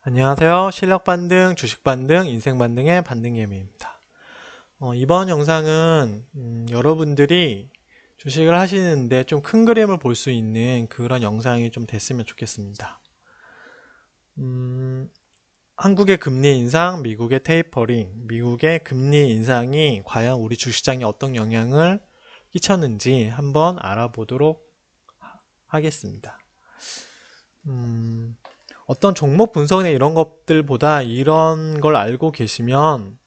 안녕하세요. 실력반등, 주식반등, 인생반등의 반등예미입니다. 이번 영상은 여러분들이 주식을 하시는데 좀 큰 그림을 볼 수 있는 그런 영상이 좀 됐으면 좋겠습니다. 한국의 금리 인상, 미국의 테이퍼링, 미국의 금리 인상이 과연 우리 주식시장에 어떤 영향을 끼쳤는지 한번 알아보도록 하겠습니다. 어떤 종목 분석이나 이런 것들보다 이런 걸 알고 계시면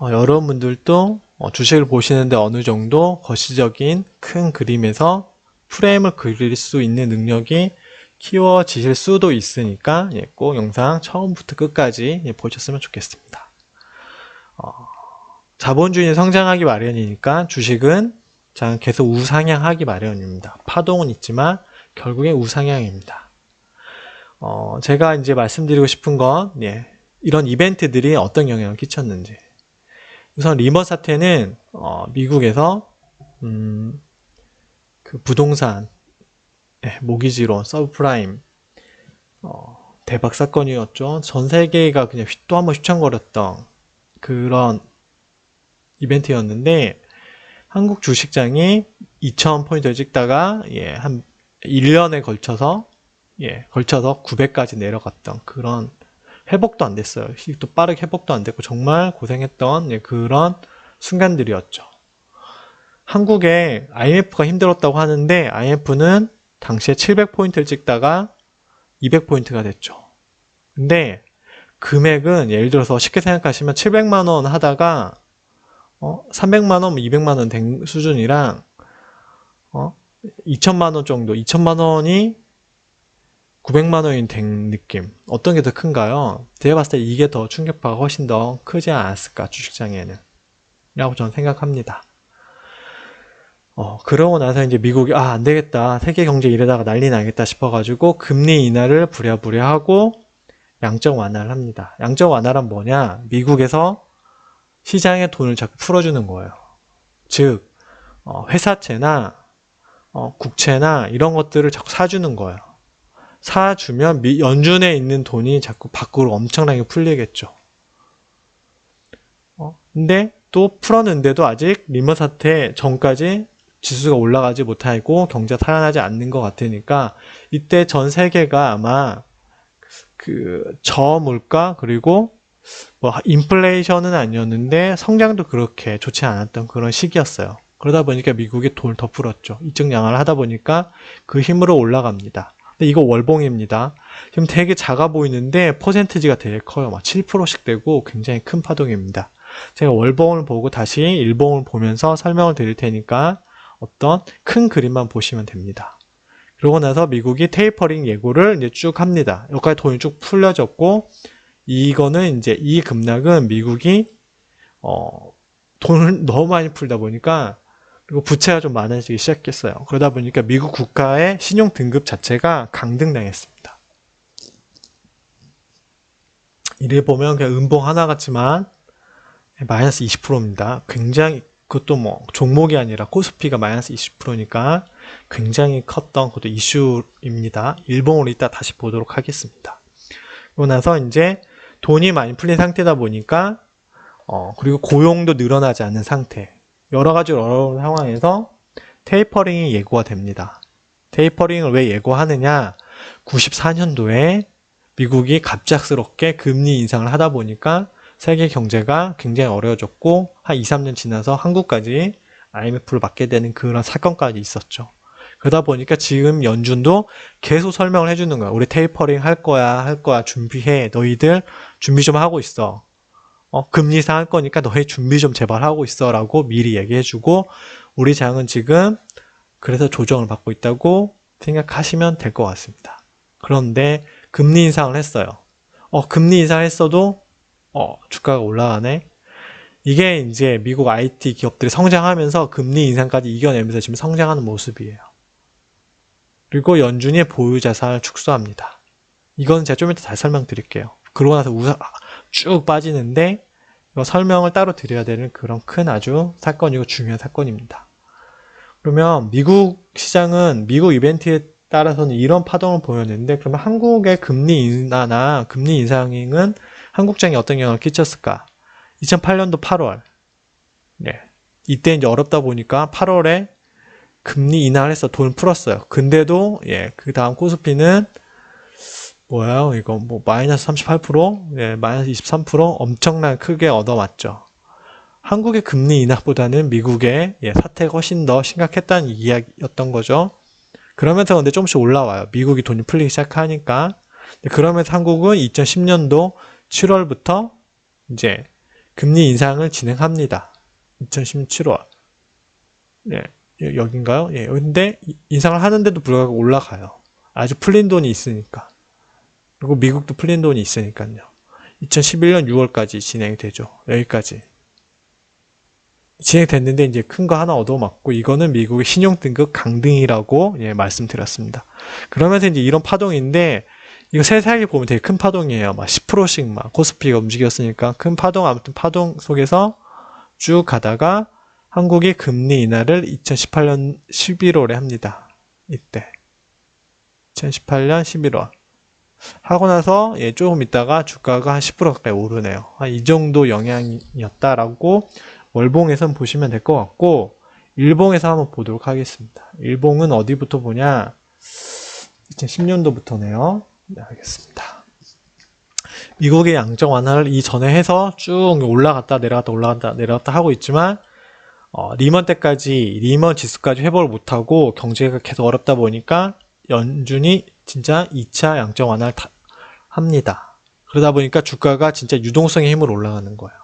여러분들도 주식을 보시는데 어느 정도 거시적인 큰 그림에서 프레임을 그릴 수 있는 능력이 키워지실 수도 있으니까 꼭 영상 처음부터 끝까지 보셨으면 좋겠습니다. 자본주의는 성장하기 마련이니까 주식은 계속 우상향하기 마련입니다. 파동은 있지만 결국엔 우상향입니다. 제가 이제 말씀드리고 싶은 건, 이런 이벤트들이 어떤 영향을 끼쳤는지. 우선 리먼 사태는, 미국에서, 그 부동산, 모기지론, 서브프라임, 대박 사건이었죠. 전 세계가 그냥 또 한번 휘청거렸던 그런 이벤트였는데, 한국 주식장이 2,000포인트를 찍다가, 한 1년에 걸쳐서 900까지 내려갔던 그런 회복도 안 됐어요. 또 빠르게 회복도 안 됐고 정말 고생했던 그런 순간들이었죠. 한국에 IMF가 힘들었다고 하는데 IMF는 당시에 700포인트를 찍다가 200포인트가 됐죠. 근데 금액은 예를 들어서 쉽게 생각하시면 700만 원 하다가 300만 원, 200만 원 된 수준이랑 2천만 원 정도, 2천만 원이 900만 원이 된 느낌. 어떤 게 더 큰가요? 제가 봤을 때 이게 더 충격파가 훨씬 더 크지 않았을까, 주식장에는. 라고 저는 생각합니다. 그러고 나서 이제 미국이, 안 되겠다. 세계 경제 이러다가 난리 나겠다 싶어가지고 금리 인하를 부랴부랴 하고 양적 완화를 합니다. 양적 완화란 뭐냐? 미국에서 시장에 돈을 자꾸 풀어주는 거예요. 즉, 회사채나, 국채나 이런 것들을 자꾸 사주는 거예요. 사주면 연준에 있는 돈이 자꾸 밖으로 엄청나게 풀리겠죠. 근데 또 풀었는데도 아직 리먼 사태 전까지 지수가 올라가지 못하고 경제가 살아나지 않는 것 같으니까 이때 전 세계가 아마 그 저물가 그리고 인플레이션은 아니었는데 성장도 그렇게 좋지 않았던 그런 시기였어요. 그러다 보니까 미국이 돈을 더 풀었죠. 이적 양화를 하다 보니까 그 힘으로 올라갑니다. 근데 이거 월봉입니다. 지금 되게 작아 보이는데 퍼센티지가 되게 커요. 막 7%씩 되고 굉장히 큰 파동입니다. 제가 월봉을 보고 다시 일봉을 보면서 설명을 드릴 테니까 어떤 큰 그림만 보시면 됩니다. 그러고 나서 미국이 테이퍼링 예고를 이제 쭉 합니다. 여기까지 돈이 쭉 풀려졌고 이거는 이제 이 급락은 미국이 돈을 너무 많이 풀다 보니까 그리고 부채가 좀 많아지기 시작했어요. 그러다 보니까 미국 국가의 신용 등급 자체가 강등당했습니다. 이를 보면 그냥 음봉 하나 같지만 마이너스 20%입니다. 굉장히 그것도 종목이 아니라 코스피가 마이너스 20%니까 굉장히 컸던 그것도 이슈입니다. 일봉으로 이따 다시 보도록 하겠습니다. 그러고 나서 이제 돈이 많이 풀린 상태다 보니까 그리고 고용도 늘어나지 않는 상태. 여러 가지로 어려운 상황에서 테이퍼링이 예고가 됩니다. 테이퍼링을 왜 예고하느냐? 94년도에 미국이 갑작스럽게 금리 인상을 하다 보니까 세계 경제가 굉장히 어려워졌고 한 2, 3년 지나서 한국까지 IMF를 맞게 되는 그런 사건까지 있었죠. 그러다 보니까 지금 연준도 계속 설명을 해주는 거야. 우리 테이퍼링 할 거야, 준비해. 너희들 준비 좀 하고 있어. 금리 인상 할 거니까 너희 준비 좀 제발 하고 있어 라고 미리 얘기해주고 우리 장은 지금 그래서 조정을 받고 있다고 생각하시면 될 것 같습니다. 그런데 금리 인상을 했어요. 금리 인상을 했어도 주가가 올라가네. 이게 이제 미국 IT 기업들이 성장하면서 금리 인상까지 이겨내면서 지금 성장하는 모습이에요. 그리고 연준이 보유자산을 축소합니다. 이건 제가 좀 이따 다시 설명드릴게요. 그러고 나서 쭉 빠지는데 이거 설명을 따로 드려야 되는 그런 큰 아주 사건이고 중요한 사건입니다. 그러면 미국 시장은 미국 이벤트에 따라서는 이런 파동을 보였는데, 그러면 한국의 금리 인하나 금리 인상은 한국장에 어떤 영향을 끼쳤을까? 2008년도 8월. 네. 이때 이제 어렵다 보니까 8월에 금리 인하를 해서 돈을 풀었어요. 근데도, 예, 그 다음 코스피는, 뭐야, 이거, 뭐, 마이너스 38%? 예, 마이너스 23%? 엄청난 크게 얻어맞죠. 한국의 금리 인하보다는 미국의 예, 사태가 훨씬 더 심각했다는 이야기였던 거죠. 그러면서 근데 조금씩 올라와요. 미국이 돈이 풀리기 시작하니까. 그러면서 한국은 2010년도 7월부터 이제 금리 인상을 진행합니다. 2010년 7월. 예, 여긴가요? 예, 근데 인상을 하는데도 불구하고 올라가요. 아주 풀린 돈이 있으니까. 그리고 미국도 풀린 돈이 있으니까요. 2011년 6월까지 진행이 되죠. 여기까지. 진행됐는데 이제 큰 거 하나 얻어맞고 이거는 미국의 신용등급 강등이라고 예, 말씀드렸습니다. 그러면서 이제 이런 파동인데 이거 세세하게 보면 되게 큰 파동이에요. 막 10%씩 막 코스피가 움직였으니까 큰 파동 아무튼 파동 속에서 쭉 가다가 한국이 금리 인하를 2018년 11월에 합니다. 이때 2018년 11월 하고 나서 예, 조금 있다가 주가가 한 10% 가까이 오르네요. 이 정도 영향이었다라고 월봉에선 보시면 될 것 같고 일봉에서 한번 보도록 하겠습니다. 일봉은 어디부터 보냐? 2010년도부터네요. 네, 알겠습니다. 미국의 양적 완화를 이전에 해서 쭉 올라갔다 내려갔다 하고 있지만 리먼 때까지 리먼 지수까지 회복을 못하고 경제가 계속 어렵다 보니까 연준이 진짜 2차 양적 완화를 합니다. 그러다 보니까 주가가 진짜 유동성의 힘으로 올라가는 거예요.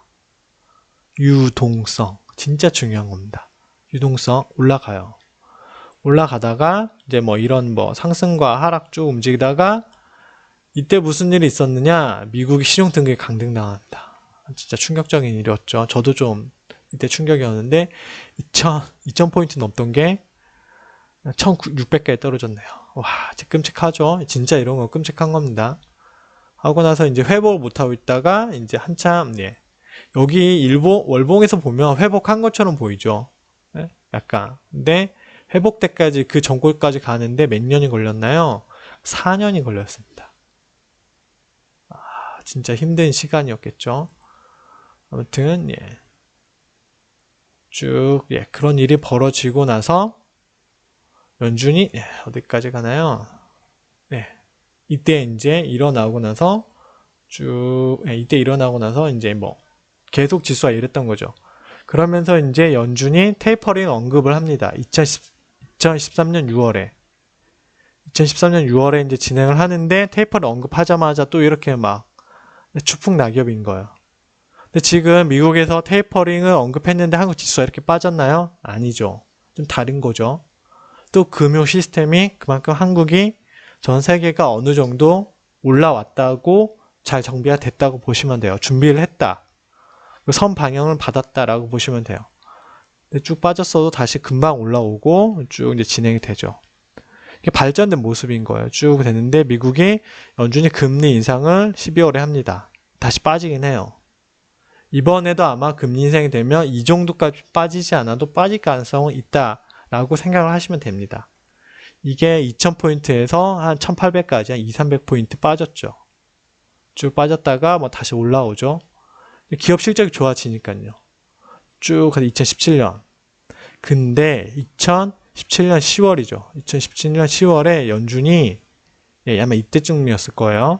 유동성 진짜 중요한 겁니다. 유동성 올라가요. 올라가다가 이제 뭐 이런 뭐 상승과 하락 쭉 움직이다가 이때 무슨 일이 있었느냐? 미국이 신용등급이 강등당합니다. 진짜 충격적인 일이었죠. 저도 좀 이때 충격이었는데 2000포인트 넘던 게 1600까지 떨어졌네요. 와, 진짜 끔찍하죠. 진짜 이런 거 끔찍한 겁니다. 하고 나서 이제 회복을 못하고 있다가 이제 한참 예. 여기 월봉에서 보면 회복한 것처럼 보이죠. 네? 약간. 근데 회복 때까지 그 전골까지 가는데 몇 년이 걸렸나요? 4년이 걸렸습니다. 진짜 힘든 시간이었겠죠. 아무튼 예. 쭉 예, 그런 일이 벌어지고 나서 연준이 예, 어디까지 가나요? 네. 이때 이제 일어나고 나서 쭉 예, 이때 일어나고 나서 이제 뭐 계속 지수가 이랬던 거죠. 그러면서 이제 연준이 테이퍼링 언급을 합니다. 2013년 6월에. 2013년 6월에 이제 진행을 하는데 테이퍼를 언급하자마자 또 이렇게 막 추풍낙엽인 거예요. 근데 지금 미국에서 테이퍼링을 언급했는데 한국 지수가 이렇게 빠졌나요? 아니죠. 좀 다른 거죠. 또 금융 시스템이 그만큼 한국이 전 세계가 어느 정도 올라왔다고 잘 정비가 됐다고 보시면 돼요. 준비를 했다. 선 방향을 받았다라고 보시면 돼요. 근데 쭉 빠졌어도 다시 금방 올라오고 쭉 이제 진행이 되죠. 이게 발전된 모습인 거예요. 쭉 됐는데 미국이 연준이 금리 인상을 12월에 합니다. 다시 빠지긴 해요. 이번에도 아마 금리 인상이 되면 이 정도까지 빠지지 않아도 빠질 가능성은 있다라고 생각을 하시면 됩니다. 이게 2000포인트에서 한 1800까지 한 200~300포인트 빠졌죠. 쭉 빠졌다가 뭐 다시 올라오죠. 기업 실적이 좋아지니까요. 쭉 2017년. 근데 2017년 10월이죠. 2017년 10월에 연준이 예, 아마 이때쯤이었을 거예요.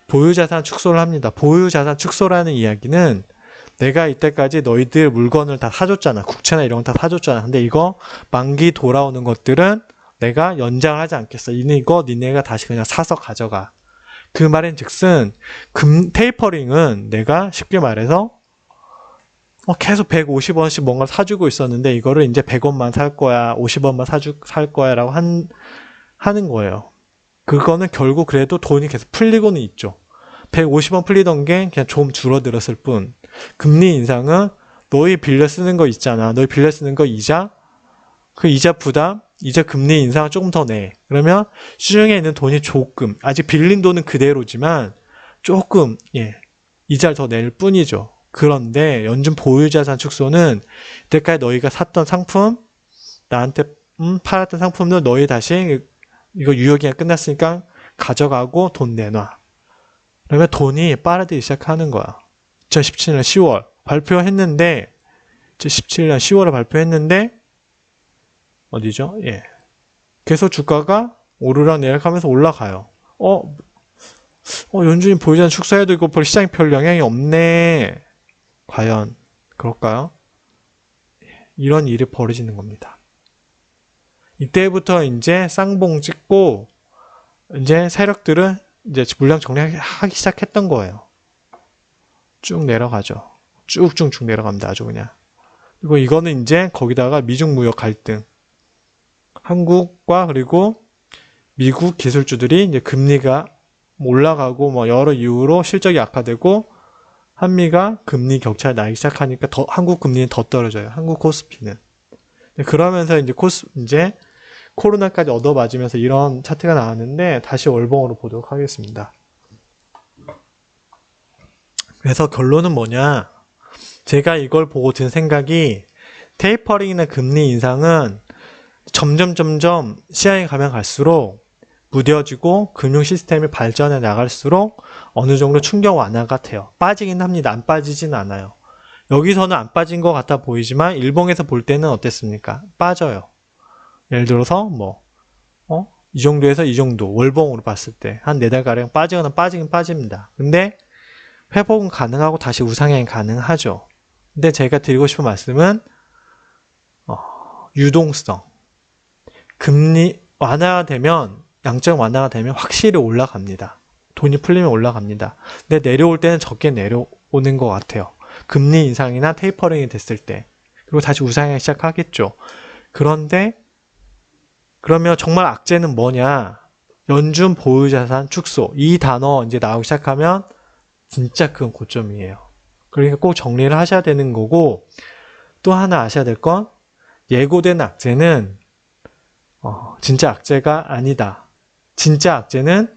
보유자산 축소를 합니다. 보유자산 축소라는 이야기는 내가 이때까지 너희들 물건을 다 사줬잖아. 국채나 이런 거 다 사줬잖아. 근데 이거 만기 돌아오는 것들은 내가 연장을 하지 않겠어. 이거 니네가 다시 그냥 사서 가져가. 그 말인 즉슨 테이퍼링은 내가 쉽게 말해서 계속 150원씩 뭔가를 사주고 있었는데 이거를 이제 100원만 살 거야, 50원만 살 거야 라고 하는 거예요. 그거는 결국 그래도 돈이 계속 풀리고는 있죠. 150원 풀리던 게 그냥 좀 줄어들었을 뿐. 금리 인상은 너희 빌려 쓰는 거 있잖아. 너희 빌려 쓰는 거 이자, 그 이자 부담, 이자 금리 인상을 조금 더 내. 그러면 시중에 있는 돈이 조금, 아직 빌린 돈은 그대로지만 조금 예, 이자를 더 낼 뿐이죠. 그런데 연준 보유자산 축소는 이때까지 너희가 샀던 상품, 나한테 팔았던 상품도 너희 다시 이거 유효기간 끝났으니까 가져가고 돈 내놔. 그러면 돈이 빨아들이기 시작하는 거야. 2017년 10월 발표했는데 2017년 10월에 발표했는데 어디죠? 예. 계속 주가가 오르락 내리락 하면서 올라가요. 연준이 보유자는 축소해도 이거 볼 시장에 별 영향이 없네. 과연 그럴까요? 이런 일이 벌어지는 겁니다. 이때부터 이제 쌍봉 찍고 이제 세력들은 이제 물량 정리하기 시작했던 거예요. 쭉 내려가죠. 쭉쭉쭉 내려갑니다. 아주 그냥. 그리고 이거는 이제 거기다가 미중 무역 갈등. 한국과 그리고 미국 기술주들이 이제 금리가 올라가고 뭐 여러 이유로 실적이 악화되고 한미가 금리 격차가 나기 시작하니까 한국 금리는 더 떨어져요. 한국 코스피는. 그러면서 이제 코로나까지 얻어맞으면서 이런 차트가 나왔는데 다시 월봉으로 보도록 하겠습니다. 그래서 결론은 뭐냐? 제가 이걸 보고 든 생각이 테이퍼링이나 금리 인상은 점점 시장에 가면 갈수록 무뎌지고 금융 시스템이 발전해 나갈수록 어느 정도 충격 완화가 돼요. 빠지긴 합니다. 안 빠지진 않아요. 여기서는 안 빠진 것 같아 보이지만 일봉에서 볼 때는 어땠습니까? 빠져요. 예를 들어서 이 정도에서 이 정도 월봉으로 봤을 때 한 4달가량 빠지거나 빠지긴 빠집니다. 근데 회복은 가능하고 다시 우상향이 가능하죠. 근데 제가 드리고 싶은 말씀은 유동성. 금리 완화가 되면 양적 완화가 되면 확실히 올라갑니다. 돈이 풀리면 올라갑니다. 근데 내려올 때는 적게 내려오는 것 같아요. 금리 인상이나 테이퍼링이 됐을 때. 그리고 다시 우상향이 시작하겠죠. 그런데 그러면 정말 악재는 뭐냐? 연준 보유자산 축소. 이 단어 이제 나오기 시작하면 진짜 큰 고점이에요. 그러니까 꼭 정리를 하셔야 되는 거고 또 하나 아셔야 될 건 예고된 악재는 진짜 악재가 아니다. 진짜 악재는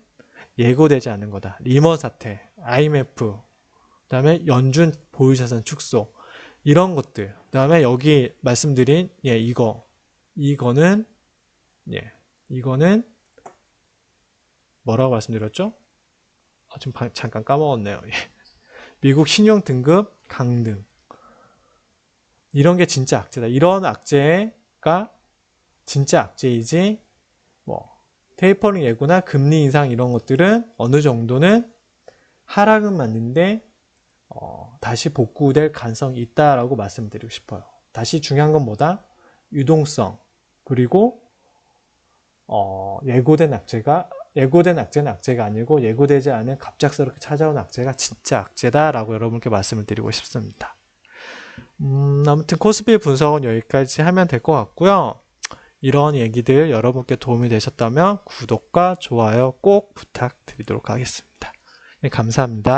예고되지 않은 거다. 리먼 사태, IMF, 그 다음에 연준 보유자산 축소 이런 것들. 그 다음에 여기 말씀드린 이거는 뭐라고 말씀드렸죠? 지금 잠깐 까먹었네요. 미국 신용 등급 강등. 이런 게 진짜 악재다. 이런 악재가 진짜 악재이지 테이퍼링 예고나 금리 인상 이런 것들은 어느 정도는 하락은 맞는데 다시 복구될 가능성이 있다라고 말씀드리고 싶어요. 다시 중요한 건 뭐다? 유동성 그리고 예고된 악재는 악재가 아니고 예고되지 않은 갑작스럽게 찾아온 악재가 진짜 악재다라고 여러분께 말씀을 드리고 싶습니다. 아무튼 코스피 분석은 여기까지 하면 될 것 같고요. 이런 얘기들 여러분께 도움이 되셨다면 구독과 좋아요 꼭 부탁드리도록 하겠습니다. 네, 감사합니다.